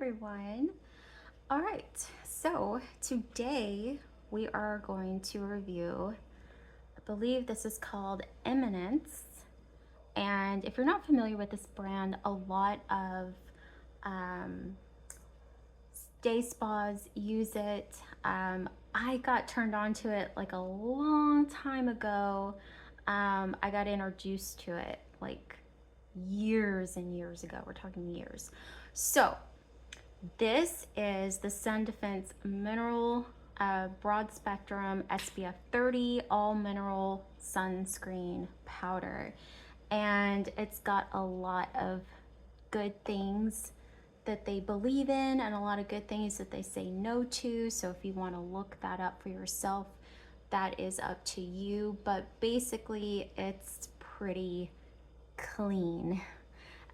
everyone. All right, so today we are going to review, I believe this is called Eminence. And if you're not familiar with this brand, a lot of um, day spas use it. I got turned on to it like a long time ago. I got introduced to it like years and years ago. We're talking years. So this is the Sun Defense Mineral Broad Spectrum SPF 30 All Mineral Sunscreen Powder. And it's got a lot of good things that they believe in and a lot of good things that they say no to. So if you want to look that up for yourself, that is up to you. But basically, it's pretty clean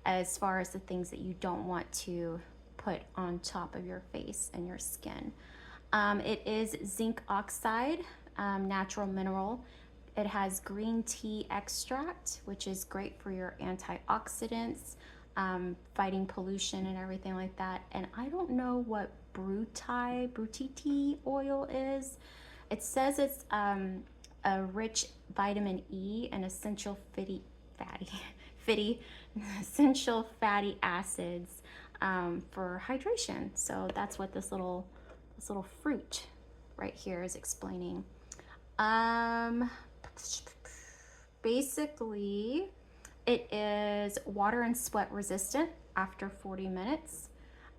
as far as the things that you don't want to put on top of your face and your skin. It is zinc oxide, natural mineral. It has green tea extract, which is great for your antioxidants, fighting pollution and everything like that. And I don't know what Brutiti oil is. It says it's a rich vitamin E and essential essential fatty acids for hydration. So that's what this little fruit right here is explaining. Basically, it is water and sweat resistant after 40 minutes.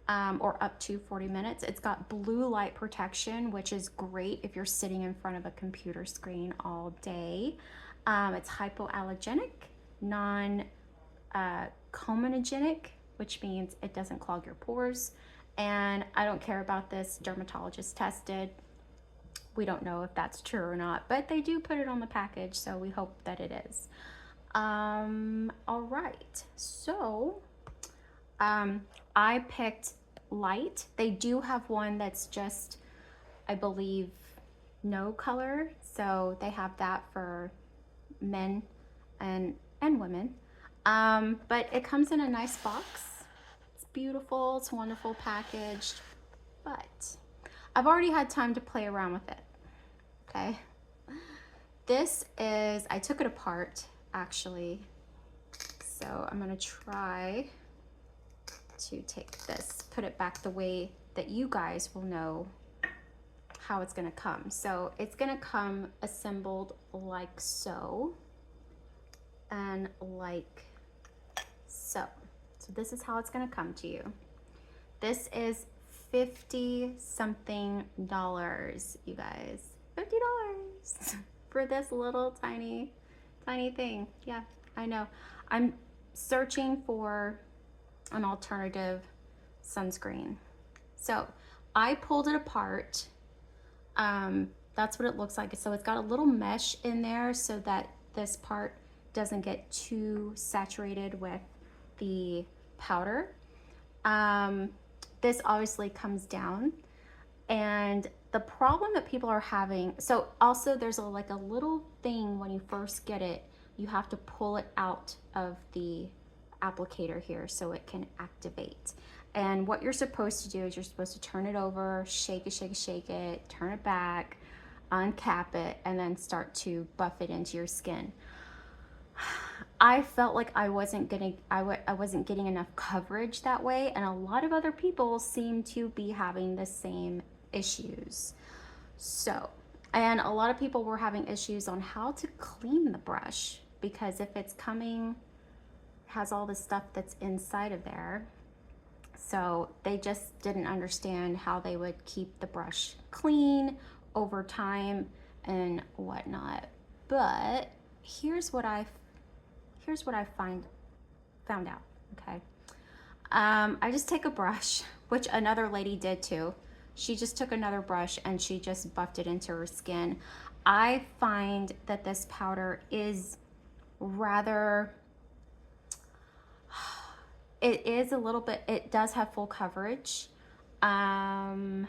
Or up to 40 minutes. It's got blue light protection, which is great if you're sitting in front of a computer screen all day. It's hypoallergenic, non-comedogenic, which means it doesn't clog your pores. And I don't care about this, dermatologist tested. We don't know if that's true or not, but they do put it on the package, so we hope that it is. All right, so I picked light. They do have one that's just, I believe, no color. So they have that for men and women. But it comes in a nice box. It's beautiful. It's wonderful packaged. But I've already had time to play around with it. Okay. This is, I took it apart actually. So I'm going to try to take this, put it back the way that you guys will know how it's gonna come. So it's gonna come assembled like so and like so. So this is how it's gonna come to you. This is $50 something, you guys. $50 for this little tiny thing. Yeah, I know. I'm searching for an alternative sunscreen. So I pulled it apart. That's what it looks like. So it's got a little mesh in there so that this part doesn't get too saturated with the powder. This obviously comes down, and the problem that people are having, so also there's like a little thing when you first get it, you have to pull it out of the applicator here so it can activate. And what you're supposed to do is you're supposed to turn it over, shake it, turn it back, uncap it, and then start to buff it into your skin. I felt like I wasn't getting enough coverage that way, and a lot of other people seem to be having the same issues. So, and a lot of people were having issues on how to clean the brush, because if it's coming, has all the stuff that's inside of there. So they just didn't understand how they would keep the brush clean over time and whatnot. But here's what I found out. Okay, I just take a brush, which another lady did too. She just took another brush and she just buffed it into her skin. I find that this powder is rather, it is a little bit, it does have full coverage, and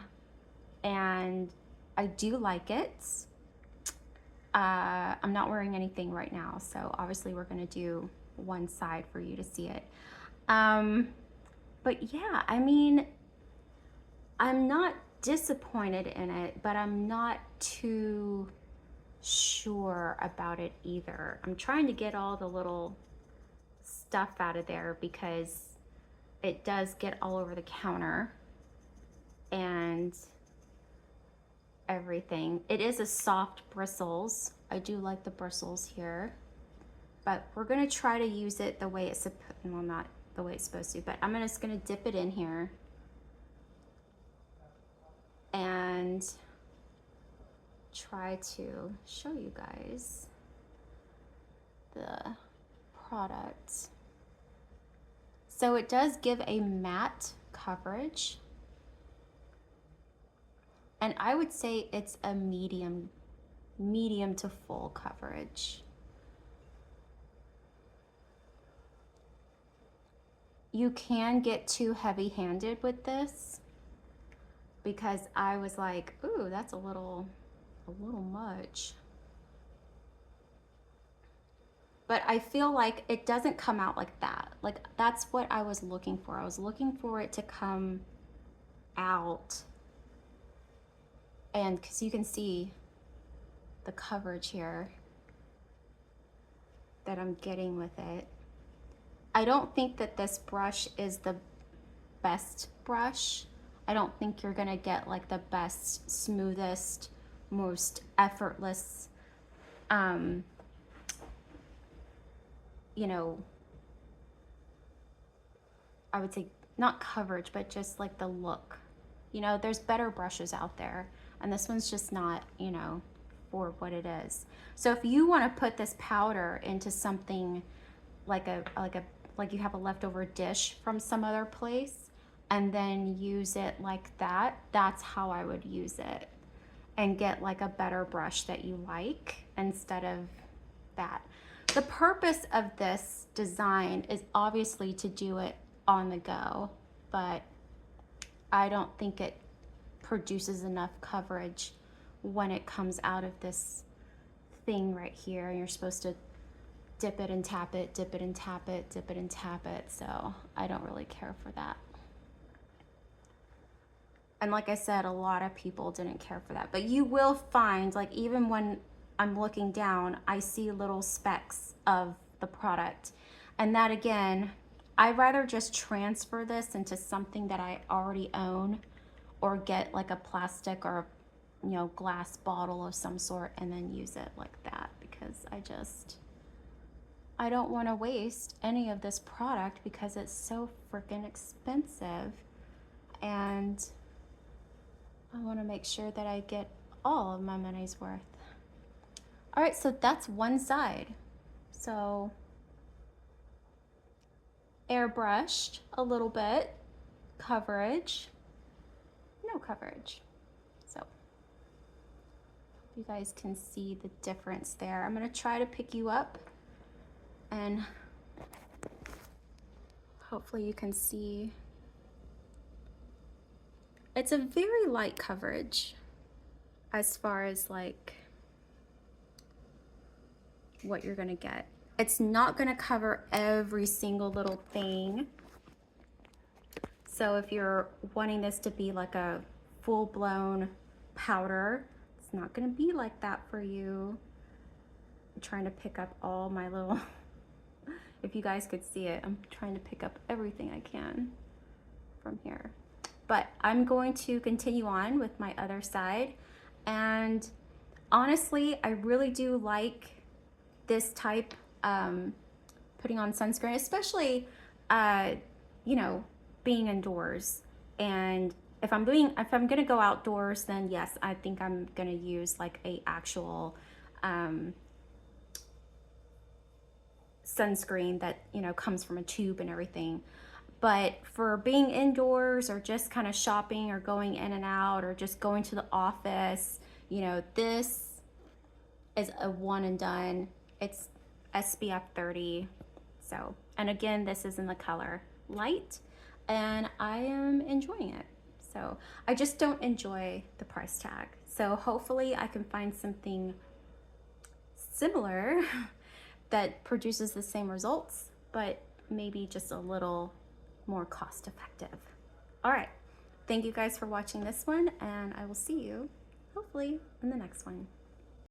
I do like it. I'm not wearing anything right now, so obviously we're gonna do one side for you to see it. But yeah, I mean, I'm not disappointed in it, but I'm not too sure about it either. I'm trying to get all the little stuff out of there because it does get all over the counter and everything. It is a soft bristles. I do like the bristles here, but we're gonna try to use it the way it's well, not the way it's supposed to, but I'm just gonna dip it in here and try to show you guys the product. So it does give a matte coverage, and I would say it's a medium to full coverage. You can get too heavy-handed with this because I was like, ooh, that's a little much. But I feel like it doesn't come out like that. Like, that's what I was looking for. I was looking for it to come out, and because you can see the coverage here that I'm getting with it. I don't think that this brush is the best brush. I don't think you're gonna get like the best, smoothest, most effortless, you know, I would say not coverage, but just like the look. You know, there's better brushes out there, and this one's just not, you know, for what it is. So if you want to put this powder into something like you have a leftover dish from some other place and then use it like that, that's how I would use it, and get like a better brush that you like instead of that. The purpose of this design is obviously to do it on the go, but I don't think it produces enough coverage when it comes out of this thing right here. You're supposed to dip it and tap it, dip it and tap it, dip it and tap it. So I don't really care for that. And like I said, a lot of people didn't care for that. But you will find, like, even when I'm looking down, I see little specks of the product. And that, again, I'd rather just transfer this into something that I already own, or get like a plastic or, you know, glass bottle of some sort and then use it like that, because I don't want to waste any of this product because it's so freaking expensive, and I want to make sure that I get all of my money's worth. All right, so that's one side. So airbrushed a little bit, coverage, no coverage. So you guys can see the difference there. I'm gonna try to pick you up and hopefully you can see. It's a very light coverage as far as like what you're gonna get. It's not gonna cover every single little thing. So if you're wanting this to be like a full-blown powder, it's not gonna be like that for you. I'm trying to pick up all my little, if you guys could see it, I'm trying to pick up everything I can from here. But I'm going to continue on with my other side. And honestly, I really do like this type, putting on sunscreen, especially, you know, being indoors. And if I'm gonna go outdoors, then yes, I think I'm gonna use like a actual sunscreen that, you know, comes from a tube and everything. But for being indoors or just kind of shopping or going in and out or just going to the office, you know, this is a one and done. It's SPF 30. So, and again, this is in the color light, and I am enjoying it. So I just don't enjoy the price tag. So hopefully I can find something similar that produces the same results, but maybe just a little more cost effective. All right, thank you guys for watching this one, and I will see you hopefully in the next one.